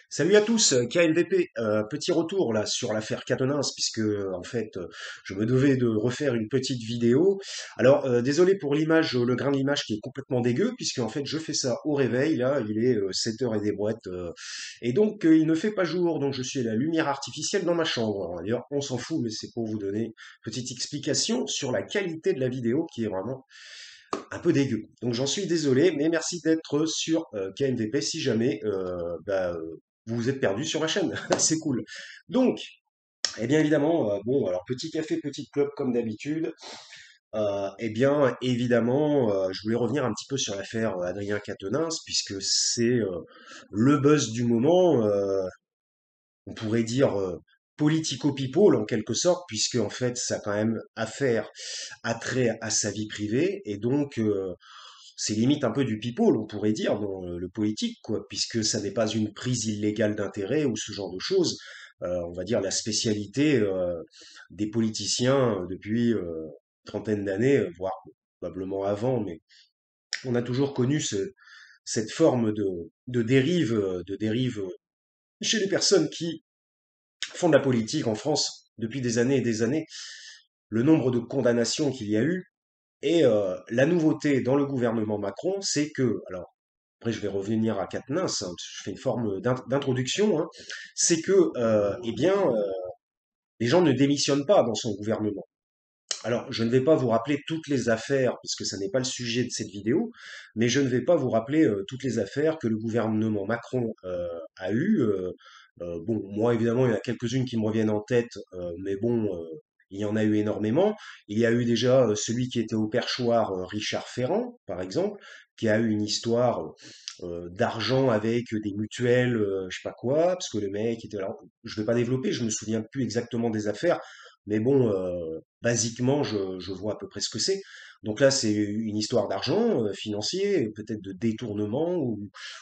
Salut à tous, KNVP, petit retour là sur l'affaire Quatennens puisque en fait je me devais de refaire une petite vidéo. Alors désolé pour l'image, le grain de l'image qui est complètement dégueu puisque en fait je fais ça au réveil là, il est 7 heures et des brouettes et donc il ne fait pas jour donc je suis à la lumière artificielle dans ma chambre. Alors, d'ailleurs on s'en fout mais c'est pour vous donner une petite explication sur la qualité de la vidéo qui est vraiment un peu dégueu. Donc j'en suis désolé, mais merci d'être sur KNVP si jamais vous vous êtes perdu sur ma chaîne. C'est cool. Donc, eh bien évidemment, bon, alors petit café, petite clope comme d'habitude. Eh bien évidemment, je voulais revenir un petit peu sur l'affaire Adrien Quatennens, puisque c'est le buzz du moment. On pourrait dire politico-people en quelque sorte, puisque en fait ça a quand même affaire, attrait à sa vie privée, et donc c'est limite un peu du people, on pourrait dire, dans le politique, quoi, puisque ça n'est pas une prise illégale d'intérêt ou ce genre de choses. On va dire la spécialité des politiciens depuis trentaine d'années, voire probablement avant, mais on a toujours connu cette forme de dérive chez les personnes qui font de la politique en France depuis des années et des années. Le nombre de condamnations qu'il y a eu, et la nouveauté dans le gouvernement Macron, c'est que, alors après je vais revenir à Quatennens, hein, je fais une forme d'introduction, hein, c'est que, eh bien, les gens ne démissionnent pas dans son gouvernement. Alors, je ne vais pas vous rappeler toutes les affaires, puisque ça n'est pas le sujet de cette vidéo, mais je ne vais pas vous rappeler toutes les affaires que le gouvernement Macron a eues. Bon, moi, évidemment, il y en a quelques-unes qui me reviennent en tête, mais bon, il y en a eu énormément. Il y a eu déjà celui qui était au perchoir, Richard Ferrand, par exemple, qui a eu une histoire d'argent avec des mutuelles, je sais pas quoi, parce que le mec était là. Je vais pas développer, je me souviens plus exactement des affaires, mais bon, basiquement, je vois à peu près ce que c'est. Donc là, c'est une histoire d'argent financier, peut-être de détournement,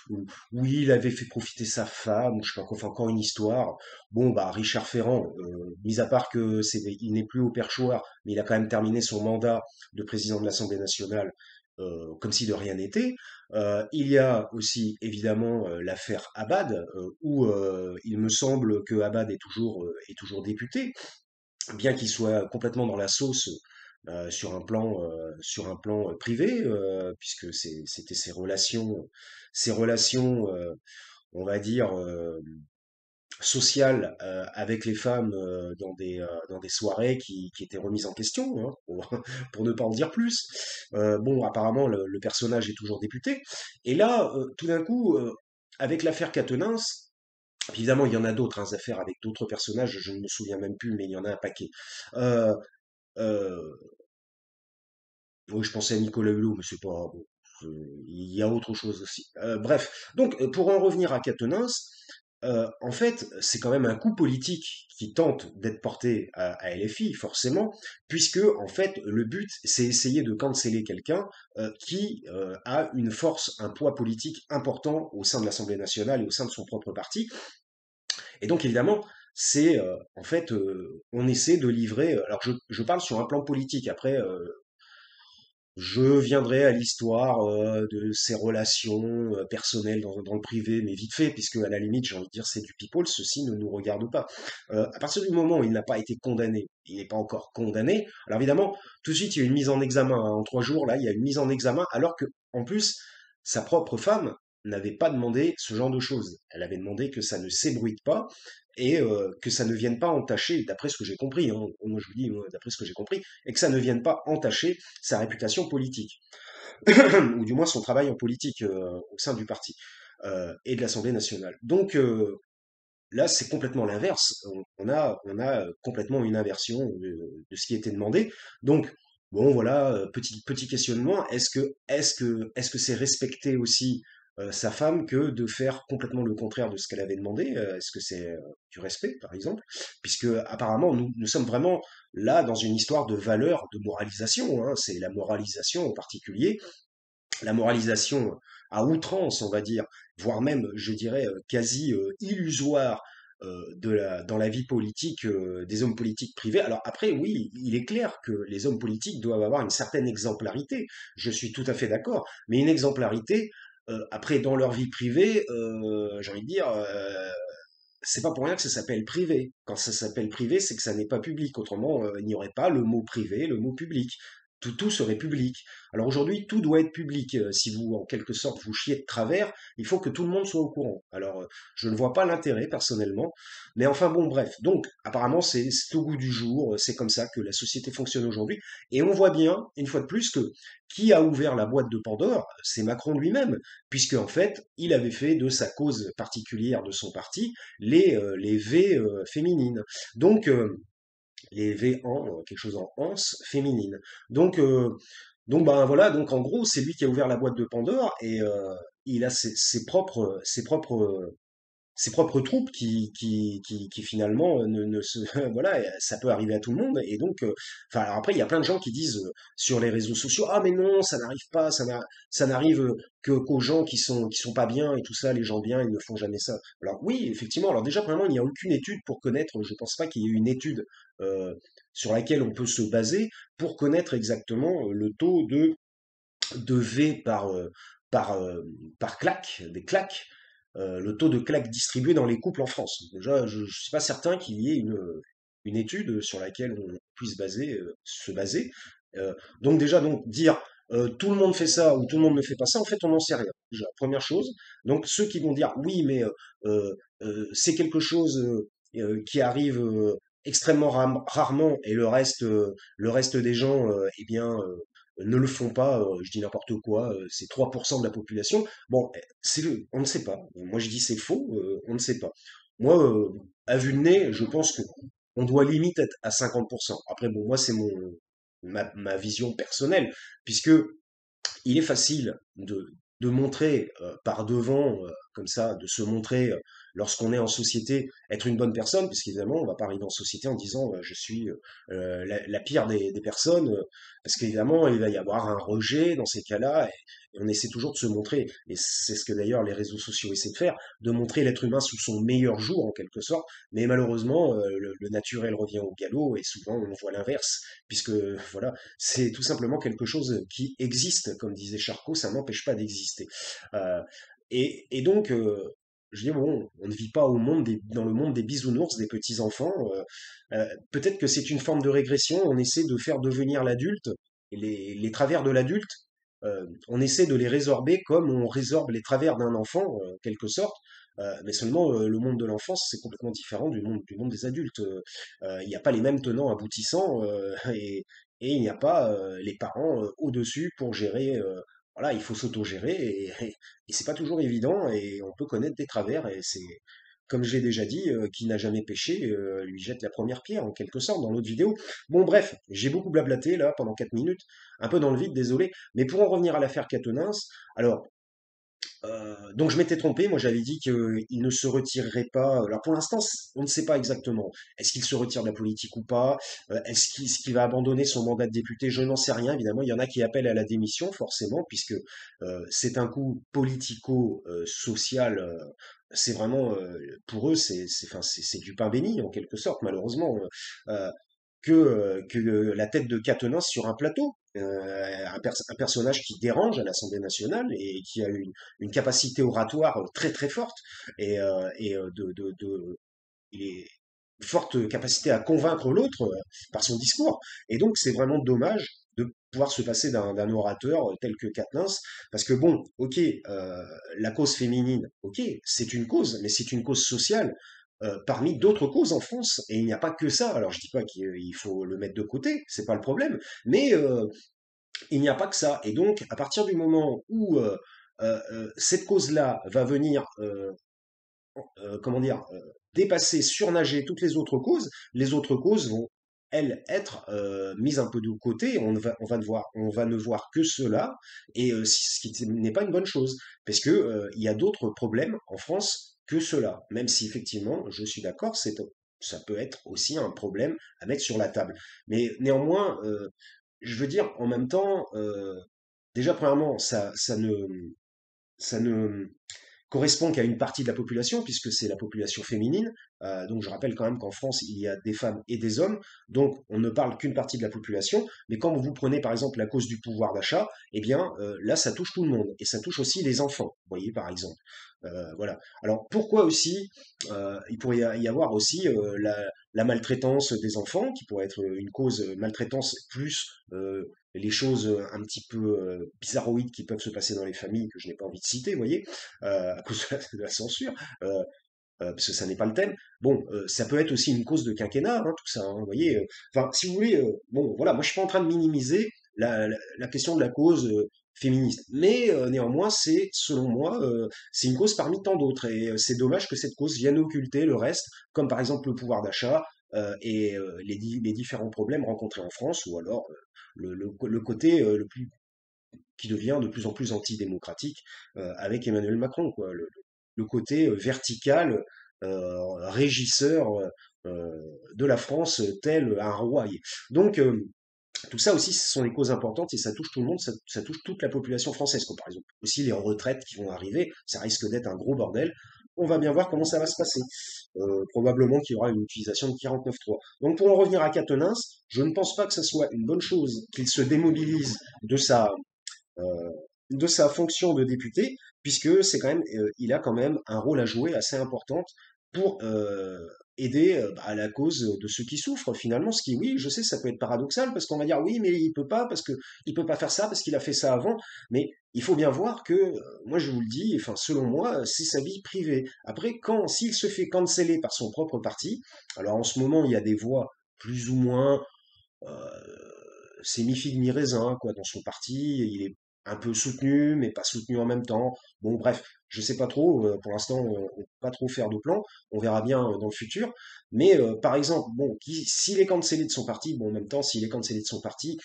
où il avait fait profiter sa femme, ou je sais pas quoi, enfin encore une histoire. Bon, bah Richard Ferrand, mis à part que il n'est plus au perchoir, mais il a quand même terminé son mandat de président de l'Assemblée nationale. Comme si de rien n'était. Il y a aussi évidemment l'affaire Abad, où il me semble que Abad est toujours député, bien qu'il soit complètement dans la sauce sur un plan privé, puisque c'était ses relations, on va dire sociales avec les femmes dans des soirées qui étaient remises en question, hein, pour ne pas en dire plus. Bon, apparemment le personnage est toujours député. Et là, tout d'un coup, avec l'affaire Quatennens, évidemment, il y en a d'autres, hein, affaires avec d'autres personnages, je ne me souviens même plus, mais il y en a un paquet. Euh, euh, oui, je pensais à Nicolas Hulot, mais c'est pas bon. Il y a autre chose aussi. Bref, donc pour en revenir à Quatennens, en fait, c'est quand même un coup politique qui tente d'être porté à LFI, forcément, puisque en fait, le but, c'est essayer de canceller quelqu'un qui a une force, un poids politique important au sein de l'Assemblée nationale et au sein de son propre parti. Et donc, évidemment, c'est en fait, on essaie de livrer. Alors, je parle sur un plan politique. Après, je viendrai à l'histoire de ses relations personnelles dans le privé, mais vite fait, puisque à la limite, j'ai envie de dire, c'est du people, ceci ne nous regarde pas. À partir du moment où il n'a pas été condamné, il n'est pas encore condamné, alors évidemment, tout de suite, il y a une mise en examen, hein. En 3 jours, là, il y a une mise en examen, alors que, en plus, sa propre femme n'avait pas demandé ce genre de choses. Elle avait demandé que ça ne s'ébruite pas et que ça ne vienne pas entacher, d'après ce que j'ai compris, hein, moi je vous dis, moi, d'après ce que j'ai compris, et que ça ne vienne pas entacher sa réputation politique, ou du moins son travail en politique au sein du parti et de l'Assemblée nationale. Donc là, c'est complètement l'inverse. On a complètement une inversion de ce qui était demandé. Donc, bon, voilà, petit questionnement. Est-ce que c'est respecter aussi sa femme que de faire complètement le contraire de ce qu'elle avait demandé? Est-ce que c'est du respect, par exemple? Puisque apparemment, nous sommes vraiment là dans une histoire de valeur, de moralisation, hein. C'est la moralisation en particulier, la moralisation à outrance, on va dire, voire même, je dirais, quasi illusoire dans la vie politique des hommes politiques privés. Alors après, oui, il est clair que les hommes politiques doivent avoir une certaine exemplarité. Je suis tout à fait d'accord, mais une exemplarité. Après, dans leur vie privée, j'ai envie de dire, c'est pas pour rien que ça s'appelle privé. Quand ça s'appelle privé, c'est que ça n'est pas public. Autrement, il n'y aurait pas le mot privé, le mot public. Tout serait public. Alors aujourd'hui, tout doit être public. Si vous, en quelque sorte, vous chiez de travers, il faut que tout le monde soit au courant. Alors, je ne vois pas l'intérêt, personnellement. Mais enfin, bon, bref. Donc, apparemment, c'est au goût du jour. C'est comme ça que la société fonctionne aujourd'hui. Et on voit bien, une fois de plus, que qui a ouvert la boîte de Pandore, c'est Macron lui-même, puisque en fait, il avait fait de sa cause particulière de son parti les V féminines. Donc, les V en, quelque chose en anse féminine. Donc, donc ben voilà, donc en gros, c'est lui qui a ouvert la boîte de Pandore et il a ses propres troupes qui finalement ne se voilà, ça peut arriver à tout le monde et donc enfin alors après il y a plein de gens qui disent sur les réseaux sociaux ah mais non ça n'arrive pas ça n'arrive que qu'aux gens qui sont pas bien et tout ça les gens bien ils ne font jamais ça alors oui effectivement alors déjà premièrement il n'y a aucune étude pour connaître je pense pas qu'il y ait une étude euh, sur laquelle on peut se baser pour connaître exactement le taux de V par claque, des claques, le taux de claques distribuées dans les couples en France. Déjà, je ne suis pas certain qu'il y ait une étude sur laquelle on puisse se baser. Donc déjà, donc dire tout le monde fait ça ou tout le monde ne fait pas ça, en fait, on n'en sait rien. Déjà, première chose. Donc ceux qui vont dire oui, mais c'est quelque chose qui arrive extrêmement rarement et le reste des gens, eh bien, ne le font pas, je dis n'importe quoi, c'est 3% de la population. Bon, on ne sait pas. Moi je dis c'est faux, on ne sait pas. Moi, à vue de nez, je pense que on doit limite être à 50%. Après, bon, moi c'est ma vision personnelle, puisque il est facile de montrer par devant, comme ça, de se montrer lorsqu'on est en société, être une bonne personne, puisqu'évidemment, on va pas arriver en société en disant je suis la pire des personnes, parce qu'évidemment, il va y avoir un rejet dans ces cas-là, et on essaie toujours de se montrer, et c'est ce que d'ailleurs les réseaux sociaux essaient de faire, de montrer l'être humain sous son meilleur jour, en quelque sorte, mais malheureusement, le naturel revient au galop, et souvent on voit l'inverse, puisque voilà, c'est tout simplement quelque chose qui existe, comme disait Charcot, ça n'empêche pas d'exister. Euh, et donc, je dis, bon, on ne vit pas dans le monde des bisounours, des petits-enfants. Peut-être que c'est une forme de régression, on essaie de faire devenir l'adulte, et les travers de l'adulte, on essaie de les résorber comme on résorbe les travers d'un enfant, en quelque sorte. Mais seulement le monde de l'enfance, c'est complètement différent du monde des adultes. Il n'y a pas les mêmes tenants aboutissants et il n'y a pas les parents au-dessus pour gérer. Voilà, il faut s'autogérer et c'est pas toujours évident et on peut connaître des travers et c'est comme je l'ai déjà dit, qui n'a jamais péché lui jette la première pierre en quelque sorte dans l'autre vidéo. Bon bref, j'ai beaucoup blablaté là pendant 4 minutes, un peu dans le vide, désolé. Mais pour en revenir à l'affaire Quatennens, alors donc je m'étais trompé, moi j'avais dit qu'il ne se retirerait pas. Alors pour l'instant, on ne sait pas exactement. Est-ce qu'il se retire de la politique ou pas? Est-ce qu'il va abandonner son mandat de député? Je n'en sais rien, évidemment. Il y en a qui appellent à la démission, forcément, puisque c'est un coup politico-social. C'est vraiment, pour eux, enfin, c'est du pain béni, en quelque sorte, malheureusement. Que la tête de Quatennens sur un plateau. Un personnage qui dérange à l'Assemblée nationale et qui a une capacité oratoire très très forte et il est une forte capacité à convaincre l'autre par son discours. Et donc c'est vraiment dommage de pouvoir se passer d'un orateur tel que Quatennens, parce que bon, ok, la cause féminine, ok, c'est une cause, mais c'est une cause sociale parmi d'autres causes en France, et il n'y a pas que ça. Alors je dis pas qu'il faut le mettre de côté, c'est pas le problème, mais il n'y a pas que ça. Et donc, à partir du moment où cette cause-là va venir, comment dire, dépasser, surnager toutes les autres causes vont, elles, être mises un peu de côté. On va ne voir que cela, et ce qui n'est pas une bonne chose, parce que il y a d'autres problèmes en France que cela. Même si effectivement, je suis d'accord, ça peut être aussi un problème à mettre sur la table. Mais néanmoins, je veux dire, en même temps, déjà, premièrement, ça ne, correspond qu'à une partie de la population, puisque c'est la population féminine. Donc je rappelle quand même qu'en France, il y a des femmes et des hommes, donc on ne parle qu'une partie de la population. Mais quand vous prenez par exemple la cause du pouvoir d'achat, eh bien là, ça touche tout le monde, et ça touche aussi les enfants, vous voyez, par exemple. Voilà. Alors pourquoi aussi il pourrait y avoir aussi la maltraitance des enfants, qui pourrait être une cause maltraitance plus les choses un petit peu bizarroïdes qui peuvent se passer dans les familles que je n'ai pas envie de citer, vous voyez, à cause de la censure, parce que ça n'est pas le thème. Bon, ça peut être aussi une cause de quinquennat, hein, tout ça, hein, vous voyez. Enfin, si vous voulez, bon, voilà, moi je suis pas en train de minimiser la question de la cause féministe, mais néanmoins, c'est, selon moi, c'est une cause parmi tant d'autres, et c'est dommage que cette cause vienne occulter le reste, comme par exemple le pouvoir d'achat et les différents problèmes rencontrés en France, ou alors le côté le plus qui devient de plus en plus antidémocratique avec Emmanuel Macron, quoi. Le côté vertical, régisseur de la France, tel un roi. Donc, tout ça aussi, ce sont des causes importantes et ça touche tout le monde, ça touche toute la population française, quoi. Par exemple, aussi les retraites qui vont arriver, ça risque d'être un gros bordel. On va bien voir comment ça va se passer. Probablement qu'il y aura une utilisation de 49.3. Donc pour en revenir à Quatennens, je ne pense pas que ce soit une bonne chose qu'il se démobilise euh, de sa fonction de député, puisque c'est quand même, il a quand même un rôle à jouer assez important pour aider à la cause de ceux qui souffrent finalement. Ce qui, oui, je sais, ça peut être paradoxal parce qu'on va dire oui, mais il peut pas parce que il peut pas faire ça parce qu'il a fait ça avant. Mais il faut bien voir que, moi je vous le dis, enfin selon moi, c'est sa vie privée. Après, quand s'il se fait canceller par son propre parti, alors en ce moment il y a des voix plus ou moins euh, c'est mi-figue, mi-raisin, quoi, dans son parti. Il est un peu soutenu, mais pas soutenu en même temps. Bon, bref, je sais pas trop. Pour l'instant, on peut pas trop faire de plan. On verra bien dans le futur. Mais par exemple, bon, s'il est cancellé de son parti, bon, en même temps, s'il est cancellé de son parti,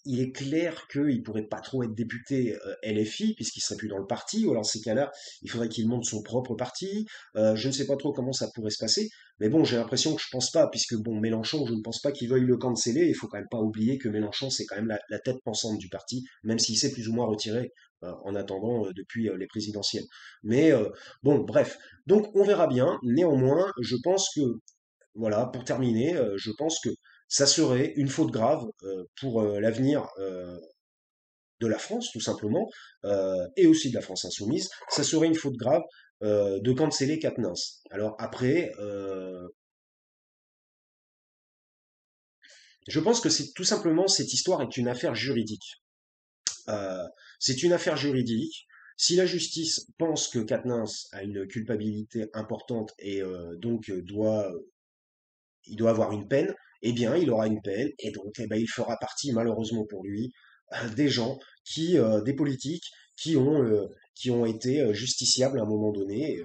il est clair qu'il pourrait pas trop être député LFI puisqu'il serait plus dans le parti. Ou alors, dans ces cas-là, il faudrait qu'il monte son propre parti. Je ne sais pas trop comment ça pourrait se passer. Mais bon, j'ai l'impression que je pense pas, puisque bon, Mélenchon, je ne pense pas qu'il veuille le canceller. Il faut quand même pas oublier que Mélenchon, c'est quand même la tête pensante du parti, même s'il s'est plus ou moins retiré en attendant depuis les présidentielles. Mais bon, bref. Donc on verra bien. Néanmoins, je pense que, voilà, pour terminer, je pense que ça serait une faute grave pour l'avenir de la France, tout simplement, et aussi de la France insoumise. Ça serait une faute grave de canceller Quatennens. Alors après, je pense que c'est tout simplement cette histoire est une affaire juridique. Euh, c'est une affaire juridique. Si la justice pense que Quatennens a une culpabilité importante et donc il doit avoir une peine, eh bien il aura une peine et donc eh ben, il fera partie malheureusement pour lui des gens des politiques qui ont été justiciables à un moment donné,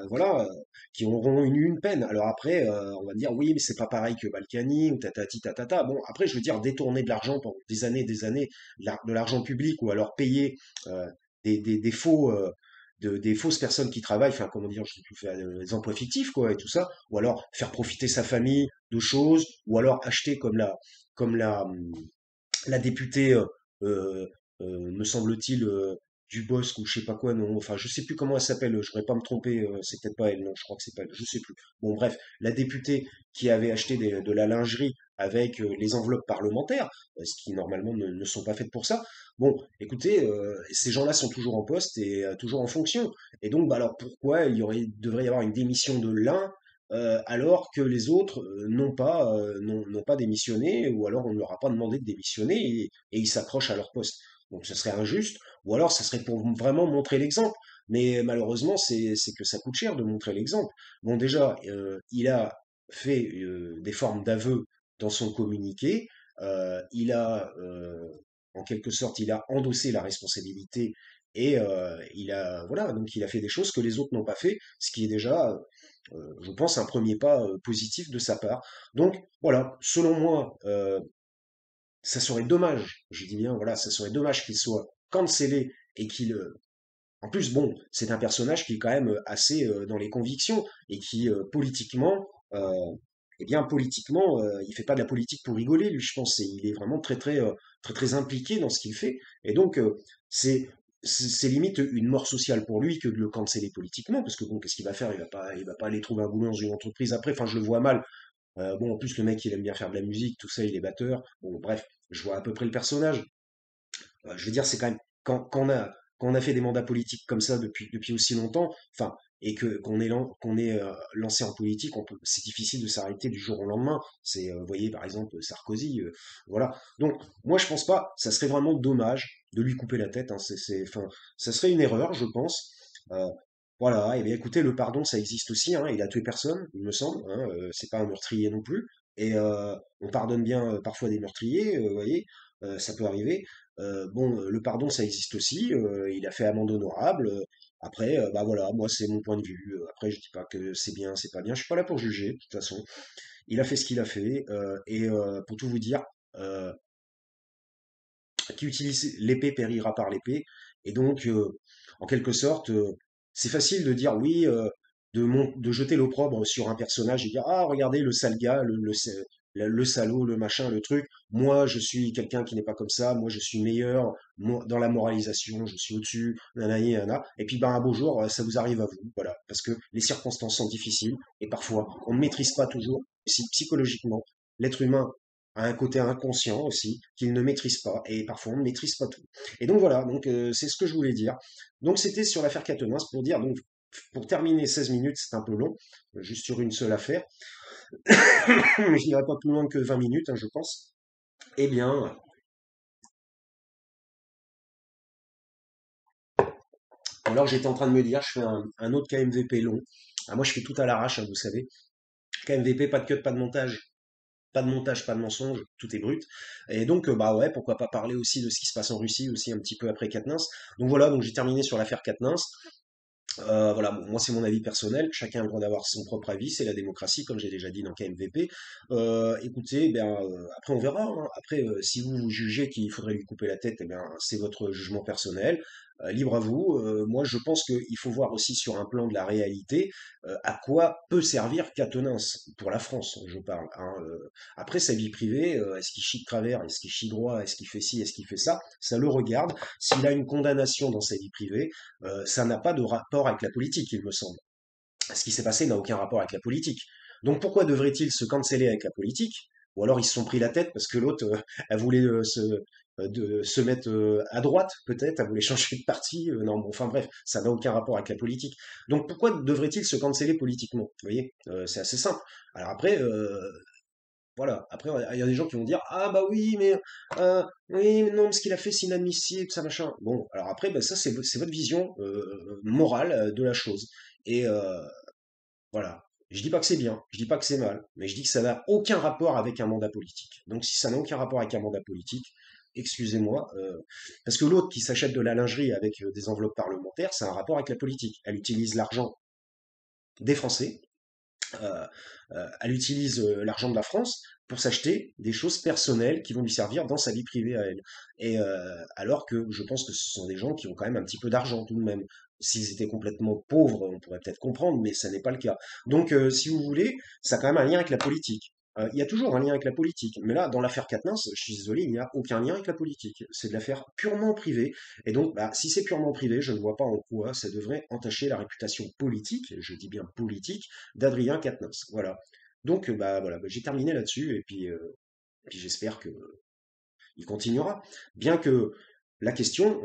voilà, qui auront une peine. Alors après, on va dire oui, mais c'est pas pareil que Balkany ou tatati tatata. Bon, après, je veux dire détourner de l'argent pendant des années, de l'argent public ou alors payer euh, des faux des fausses personnes qui travaillent, enfin comment dire, je sais plus faire des emplois fictifs quoi et tout ça, ou alors faire profiter sa famille de choses, ou alors acheter comme la députée, euh, me semble-t-il, Dubosc ou je sais pas quoi, non, enfin je sais plus comment elle s'appelle, je voudrais pas me tromper, c'est peut-être pas elle, non, je crois que c'est pas elle, je sais plus. Bon bref, la députée qui avait acheté de la lingerie avec les enveloppes parlementaires, ce qui normalement ne sont pas faites pour ça. Bon, écoutez, ces gens-là sont toujours en poste et toujours en fonction. Et donc, bah alors pourquoi devrait y avoir une démission de l'un alors que les autres n'ont pas démissionné, ou alors on ne leur a pas demandé de démissionner et ils s'accrochent à leur poste. Donc ce serait injuste, ou alors ça serait pour vraiment montrer l'exemple. Mais malheureusement, c'est que ça coûte cher de montrer l'exemple. Bon, déjà, il a fait des formes d'aveu dans son communiqué. En quelque sorte, il a endossé la responsabilité et voilà, donc il a fait des choses que les autres n'ont pas fait, ce qui est déjà je pense, un premier pas positif de sa part. Donc voilà, selon moi, ça serait dommage, je dis bien, voilà, ça serait dommage qu'il soit cancellé et qu'il... en plus, bon, c'est un personnage qui est quand même assez dans les convictions et qui, politiquement, eh bien, politiquement, il fait pas de la politique pour rigoler, lui, je pense. Il est vraiment très, très, très, très impliqué dans ce qu'il fait. Et donc, c'est c'est limite une mort sociale pour lui que de le canceller politiquement, parce que bon, qu'est-ce qu'il va faire? Il va pas aller trouver un boulot dans une entreprise après. Enfin, je le vois mal. Bon, en plus, le mec, il aime bien faire de la musique, tout ça, il est batteur. Bon, bref, je vois à peu près le personnage. Je veux dire, c'est quand même quand on a fait des mandats politiques comme ça depuis aussi longtemps, enfin, et que qu'on est lancé en politique, c'est difficile de s'arrêter du jour au lendemain. Vous voyez, par exemple, Sarkozy, voilà. Donc, moi, je pense pas. Ça serait vraiment dommage de lui couper la tête. Hein, enfin, ça serait une erreur, je pense. Euh, voilà. Et bien, écoutez, le pardon, ça existe aussi. Hein, il a tué personne, il me semble. Hein, c'est pas un meurtrier non plus. Et on pardonne bien parfois des meurtriers, vous voyez, ça peut arriver. Bon, le pardon, ça existe aussi. Il a fait amende honorable. Après, bah voilà, moi, c'est mon point de vue. Après, je dis pas que c'est bien, c'est pas bien. Je suis pas là pour juger, de toute façon. Il a fait ce qu'il a fait. Et pour tout vous dire, euh, qui utilise l'épée périra par l'épée. Et donc, en quelque sorte, c'est facile de dire oui, de jeter l'opprobre sur un personnage et dire ah regardez le sale gars, le salaud, le machin, le truc. Moi, je suis quelqu'un qui n'est pas comme ça. Moi, je suis meilleur. Moi, dans la moralisation, je suis au-dessus. Nanani, nanana. Et puis, ben, un beau jour, ça vous arrive à vous. Voilà, parce que les circonstances sont difficiles et parfois, on ne maîtrise pas toujours. Si psychologiquement, l'être humain a un côté inconscient aussi qu'il ne maîtrise pas et parfois on ne maîtrise pas tout. Et donc voilà, donc c'est ce que je voulais dire. Donc c'était sur l'affaire Quatennens pour dire donc pour terminer 16 minutes, c'est un peu long, juste sur une seule affaire, mais je n'irai pas plus loin que 20 minutes, hein, je pense. Eh bien, alors j'étais en train de me dire, je fais un autre KMVP long. Ah, moi je fais tout à l'arrache, hein, vous savez. KMVP, pas de cut, pas de montage. Pas de montage, pas de mensonge, tout est brut. Et donc, bah ouais, pourquoi pas parler aussi de ce qui se passe en Russie aussi un petit peu après Katnins. Donc voilà, donc j'ai terminé sur l'affaire Katnins. Voilà, bon, moi c'est mon avis personnel, chacun a le droit d'avoir son propre avis, c'est la démocratie, comme j'ai déjà dit dans KMVP. Écoutez, ben, après on verra, hein. Après, si vous jugez qu'il faudrait lui couper la tête, eh bien, c'est votre jugement personnel, libre à vous. Moi je pense qu'il faut voir aussi sur un plan de la réalité à quoi peut servir Quatennens, pour la France, je parle. Hein. Après sa vie privée, est-ce qu'il chie de travers, est-ce qu'il chie droit, est-ce qu'il fait ci, est-ce qu'il fait ça le regarde. S'il a une condamnation dans sa vie privée, ça n'a pas de rapport avec la politique, il me semble. Ce qui s'est passé n'a aucun rapport avec la politique. Donc pourquoi devrait-il se canceller avec la politique? Ou alors ils se sont pris la tête parce que l'autre, elle voulait se mettre à droite, peut-être, elle voulait changer de parti. Non, bon, enfin bref, ça n'a aucun rapport avec la politique. Donc pourquoi devrait-il se canceller politiquement? Vous voyez, c'est assez simple. Alors après, voilà. Après, il y a des gens qui vont dire, ah bah oui, mais non, ce qu'il a fait, c'est inadmissible, ça machin. Bon, alors après, bah, ça, c'est votre vision morale de la chose. Et voilà. Je dis pas que c'est bien, je dis pas que c'est mal, mais je dis que ça n'a aucun rapport avec un mandat politique. Donc si ça n'a aucun rapport avec un mandat politique, excusez-moi, parce que l'autre qui s'achète de la lingerie avec des enveloppes parlementaires, ça a un rapport avec la politique. Elle utilise l'argent des Français, euh, elle utilise l'argent de la France pour s'acheter des choses personnelles qui vont lui servir dans sa vie privée à elle. Et alors que je pense que ce sont des gens qui ont quand même un petit peu d'argent tout de même. S'ils étaient complètement pauvres, on pourrait peut-être comprendre, mais ça n'est pas le cas. Donc, si vous voulez, ça a quand même un lien avec la politique. Il y a toujours un lien avec la politique, mais là, dans l'affaire Quatennens, je suis désolé, il n'y a aucun lien avec la politique. C'est de l'affaire purement privée. Et donc, bah, si c'est purement privé, je ne vois pas en quoi ça devrait entacher la réputation politique, je dis bien politique, d'Adrien Quatennens. Voilà. Donc, bah voilà, bah, j'ai terminé là-dessus, et puis j'espère que il continuera. Bien que la question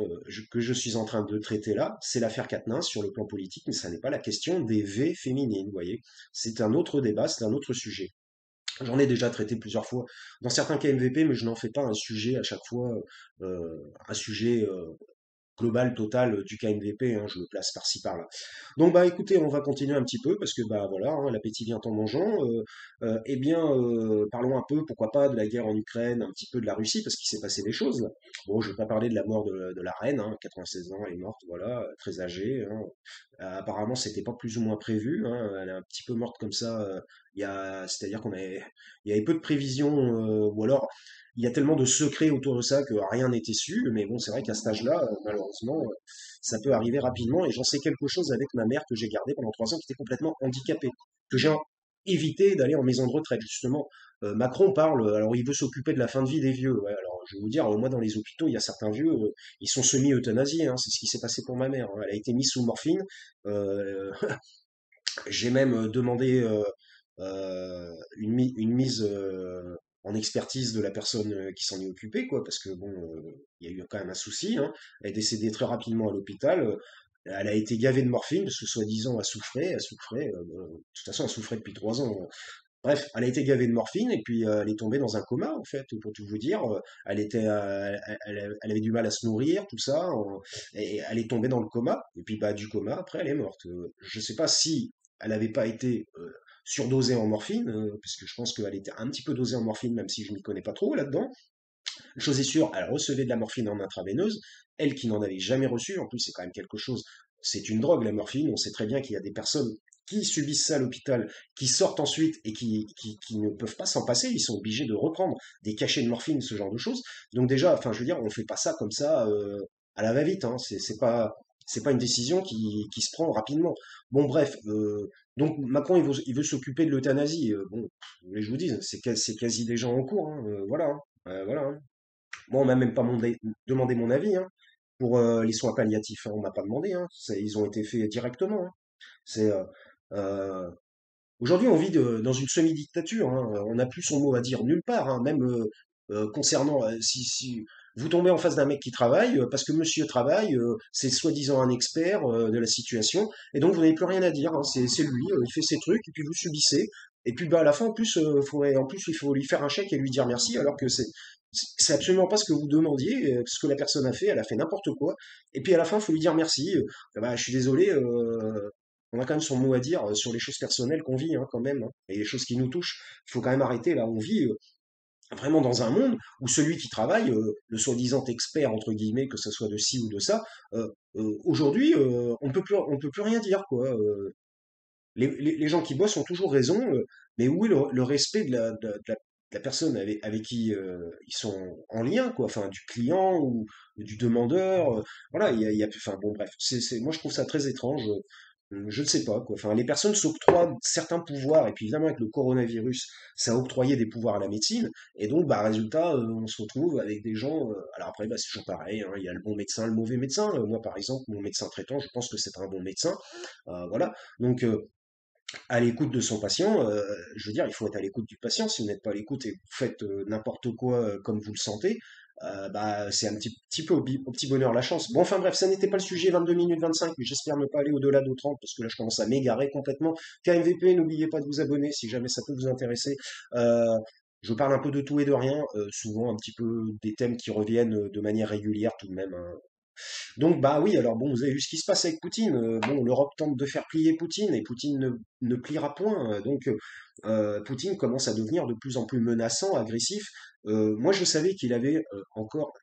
que je suis en train de traiter là, c'est l'affaire Quatennens sur le plan politique, mais ça n'est pas la question des V féminines, vous voyez. C'est un autre débat, c'est un autre sujet. J'en ai déjà traité plusieurs fois dans certains cas MVP, mais je n'en fais pas un sujet à chaque fois, un sujet global total du KMVP, hein, je le place par-ci par-là. Donc bah écoutez, on va continuer un petit peu parce que bah voilà, hein, l'appétit vient en mangeant. Eh bien, parlons un peu, pourquoi pas, de la guerre en Ukraine, un petit peu de la Russie, parce qu'il s'est passé des choses. Là. Bon, je vais pas parler de la mort de la reine, hein, 96 ans, elle est morte, voilà, très âgée. Hein. Apparemment, c'était pas plus ou moins prévu. Hein, elle est un petit peu morte comme ça. C'est-à-dire il y avait peu de prévisions, ou alors il y a tellement de secrets autour de ça que rien n'était su, mais bon, c'est vrai qu'à cet âge-là, malheureusement, ça peut arriver rapidement, et j'en sais quelque chose avec ma mère que j'ai gardée pendant 3 ans, qui était complètement handicapée, que j'ai éviter d'aller en maison de retraite, justement. Macron parle, alors il veut s'occuper de la fin de vie des vieux. Ouais, alors je vais vous dire, moi dans les hôpitaux, il y a certains vieux, ils sont semi-euthanasiés, hein, c'est ce qui s'est passé pour ma mère, hein. Elle a été mise sous morphine. Euh, j'ai même demandé une mise en expertise de la personne qui s'en est occupée, quoi, parce que bon, il y a eu quand même un souci, hein. Elle est décédée très rapidement à l'hôpital. Elle a été gavée de morphine parce que soi-disant elle souffrait. De toute façon, elle souffrait depuis 3 ans. Bref, elle a été gavée de morphine et puis elle est tombée dans un coma en fait, pour tout vous dire. Elle avait du mal à se nourrir, tout ça, et elle est tombée dans le coma. Et puis bah du coma après elle est morte. Je sais pas si elle n'avait pas été surdosée en morphine, parce que je pense qu'elle était un petit peu dosée en morphine, même si je m'y connais pas trop là-dedans. Une chose est sûre, elle recevait de la morphine en intraveineuse, elle qui n'en avait jamais reçu, en plus c'est quand même quelque chose, c'est une drogue la morphine, on sait très bien qu'il y a des personnes qui subissent ça à l'hôpital, qui sortent ensuite et qui ne peuvent pas s'en passer, ils sont obligés de reprendre des cachets de morphine, ce genre de choses. Donc déjà, enfin je veux dire, on fait pas ça comme ça à la va-vite, hein. C'est pas une décision qui se prend rapidement. Bon bref, donc Macron il veut s'occuper de l'euthanasie. Bon, je vous dis, c'est quasi déjà en cours, hein, voilà, hein. Voilà, hein. Moi, on m'a même pas demandé mon avis, hein, pour les soins palliatifs, hein, on m'a pas demandé, hein. Ils ont été faits directement, hein. C'est euh, Aujourd'hui, on vit dans une semi-dictature, hein. On n'a plus son mot à dire nulle part, hein. Même concernant si vous tombez en face d'un mec qui travaille, parce que monsieur travaille, c'est soi-disant un expert de la situation, et donc vous n'avez plus rien à dire, hein. C'est lui, il fait ses trucs, et puis vous subissez. Et puis bah à la fin, en plus, il faut lui faire un chèque et lui dire merci, alors que c'est absolument pas ce que vous demandiez, ce que la personne a fait, elle a fait n'importe quoi. Et puis à la fin, il faut lui dire merci. Bah, je suis désolé, on a quand même son mot à dire sur les choses personnelles qu'on vit, hein, quand même, hein, et les choses qui nous touchent. Il faut quand même arrêter, là, on vit vraiment dans un monde où celui qui travaille, le soi-disant expert, entre guillemets, que ce soit de ci ou de ça, aujourd'hui, on peut plus rien dire, quoi. Les gens qui bossent ont toujours raison, mais où est le respect de la personne avec qui ils sont en lien, quoi, enfin, du client ou du demandeur, voilà, enfin, bon, bref, moi je trouve ça très étrange. Je ne sais pas, quoi. Enfin, les personnes s'octroient certains pouvoirs, et puis évidemment avec le coronavirus, ça a octroyé des pouvoirs à la médecine, et donc bah résultat, on se retrouve avec des gens. Alors après, bah, c'est toujours pareil, hein, il y a le bon médecin, le mauvais médecin. Moi, par exemple, mon médecin traitant, je pense que c'est un bon médecin, voilà. Donc à l'écoute de son patient, je veux dire, il faut être à l'écoute du patient. Si vous n'êtes pas à l'écoute et vous faites n'importe quoi comme vous le sentez, bah, c'est un petit peu au petit bonheur la chance. Bon, enfin bref, ça n'était pas le sujet, 22 minutes 25, mais j'espère ne pas aller au-delà de 30, parce que là je commence à m'égarer complètement. KMVP, n'oubliez pas de vous abonner si jamais ça peut vous intéresser. Euh, je parle un peu de tout et de rien, souvent un petit peu des thèmes qui reviennent de manière régulière tout de même, hein. Donc bah oui, alors bon, vous avez vu ce qui se passe avec Poutine. Bon, l'Europe tente de faire plier Poutine et Poutine ne pliera point. Donc Poutine commence à devenir de plus en plus menaçant, agressif. Moi, je savais qu'il avait encore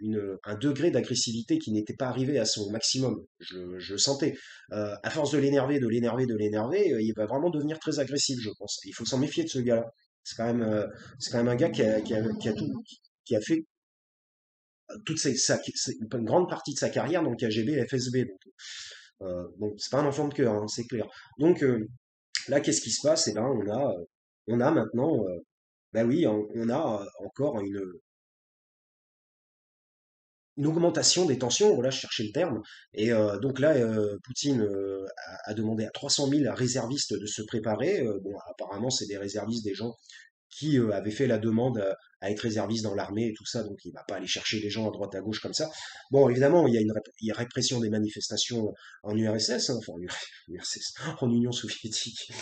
un degré d'agressivité qui n'était pas arrivé à son maximum. Je le sentais. À force de l'énerver, de l'énerver, de l'énerver, il va vraiment devenir très agressif, je pense. Il faut s'en méfier de ce gars-là. C'est quand même un gars qui a fait une grande partie de sa carrière dans le KGB et FSB. Donc, bon, c'est pas un enfant de cœur, hein, c'est clair. Donc là, qu'est-ce qui se passe? Eh ben, on a maintenant, bah oui, on a encore une augmentation des tensions. Voilà, je cherchais le terme. Et donc là, Poutine a demandé à 300 000 réservistes de se préparer. Bon, apparemment, c'est des réservistes, des gens qui avait fait la demande à être réserviste dans l'armée et tout ça, donc il va pas aller chercher des gens à droite à gauche comme ça. Bon, évidemment, il y a répression des manifestations en URSS, hein, enfin en URSS, en Union soviétique,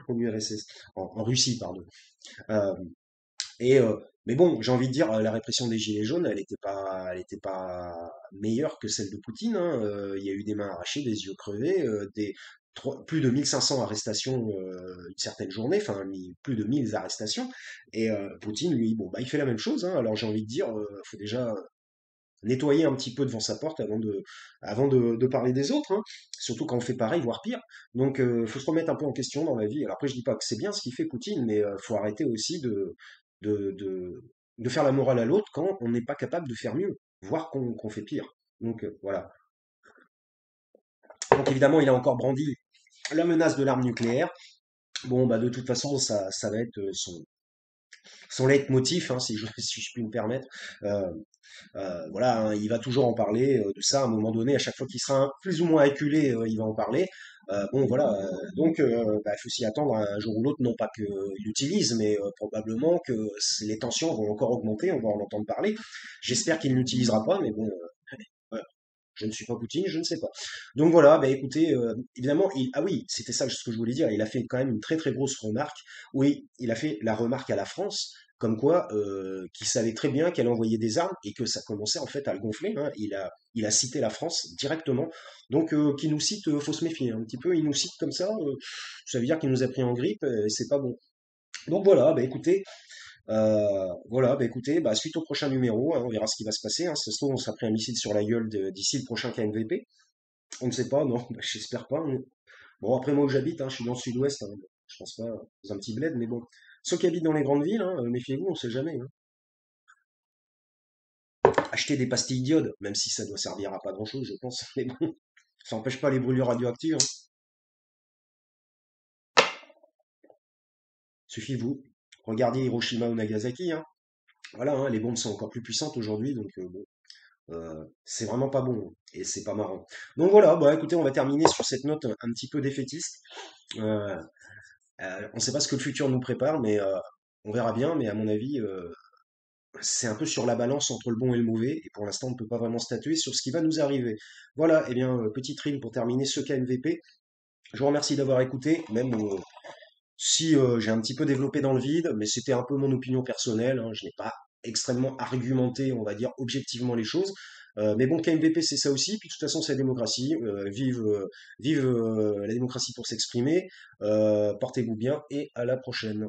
en URSS, en Russie, pardon. Euh, mais bon, j'ai envie de dire, la répression des Gilets jaunes, elle était pas meilleure que celle de Poutine, hein. Il y a eu des mains arrachées, des yeux crevés, plus de 1500 arrestations une certaine journée, enfin plus de 1000 arrestations. Et Poutine, lui, bon, bah, il fait la même chose, hein. Alors j'ai envie de dire, faut déjà nettoyer un petit peu devant sa porte avant de parler des autres, hein. Surtout quand on fait pareil, voire pire. Donc, faut se remettre un peu en question dans la vie. Alors après, je dis pas que c'est bien ce qu'il fait Poutine, mais faut arrêter aussi de, de, de faire la morale à l'autre quand on n'est pas capable de faire mieux, voire qu'on fait pire. Donc, voilà. Donc évidemment, il a encore brandi la menace de l'arme nucléaire. Bon, bah de toute façon, ça va être son leitmotiv, hein, si je, si je puis me permettre. Euh, voilà, hein, il va toujours en parler de ça à un moment donné, à chaque fois qu'il sera plus ou moins acculé, il va en parler. Bon, voilà, donc bah, il faut s'y attendre un jour ou l'autre, non pas qu'il l'utilise, mais probablement que les tensions vont encore augmenter, on va en entendre parler. J'espère qu'il n'utilisera pas, mais bon, voilà. Je ne suis pas Poutine, je ne sais pas. Donc voilà, bah écoutez, évidemment, ah oui, c'était ça ce que je voulais dire, il a fait quand même une très très grosse remarque. Oui, il a fait la remarque à la France, comme quoi, qu'il savait très bien qu'elle envoyait des armes et que ça commençait en fait à le gonfler, hein. Il a cité la France directement. Donc, qui nous cite, faut se méfier un petit peu, il nous cite comme ça veut dire qu'il nous a pris en grippe, et c'est pas bon. Donc voilà, bah écoutez, voilà, bah écoutez, bah suite au prochain numéro, hein, on verra ce qui va se passer, hein. Si ça se trouve, on sera pris un missile sur la gueule d'ici le prochain KMVP. On ne sait pas, non, bah, j'espère pas, hein. Bon, après moi où j'habite, hein, je suis dans le sud-ouest, hein, je pense pas dans un petit bled, mais bon. Ceux qui habitent dans les grandes villes, hein, méfiez-vous, on sait jamais, hein. Acheter des pastilles d'iode, même si ça doit servir à pas grand-chose, je pense, mais bon, ça n'empêche pas les brûlures radioactives, hein. Suffit vous, regardez Hiroshima ou Nagasaki, hein. Voilà, hein, les bombes sont encore plus puissantes aujourd'hui, donc bon, c'est vraiment pas bon, et c'est pas marrant. Donc voilà, bah écoutez, on va terminer sur cette note un petit peu défaitiste. Euh, on ne sait pas ce que le futur nous prépare, mais on verra bien. Mais à mon avis, c'est un peu sur la balance entre le bon et le mauvais. Et pour l'instant, on ne peut pas vraiment statuer sur ce qui va nous arriver. Voilà, et bien, petite rime pour terminer ce KMVP. Je vous remercie d'avoir écouté, même si j'ai un petit peu développé dans le vide, mais c'était un peu mon opinion personnelle, hein. Je n'ai pas extrêmement argumenté, on va dire, objectivement les choses. Mais bon, KMVP, c'est ça aussi. Puis de toute façon, c'est la démocratie. Vive la démocratie pour s'exprimer. Portez-vous bien et à la prochaine.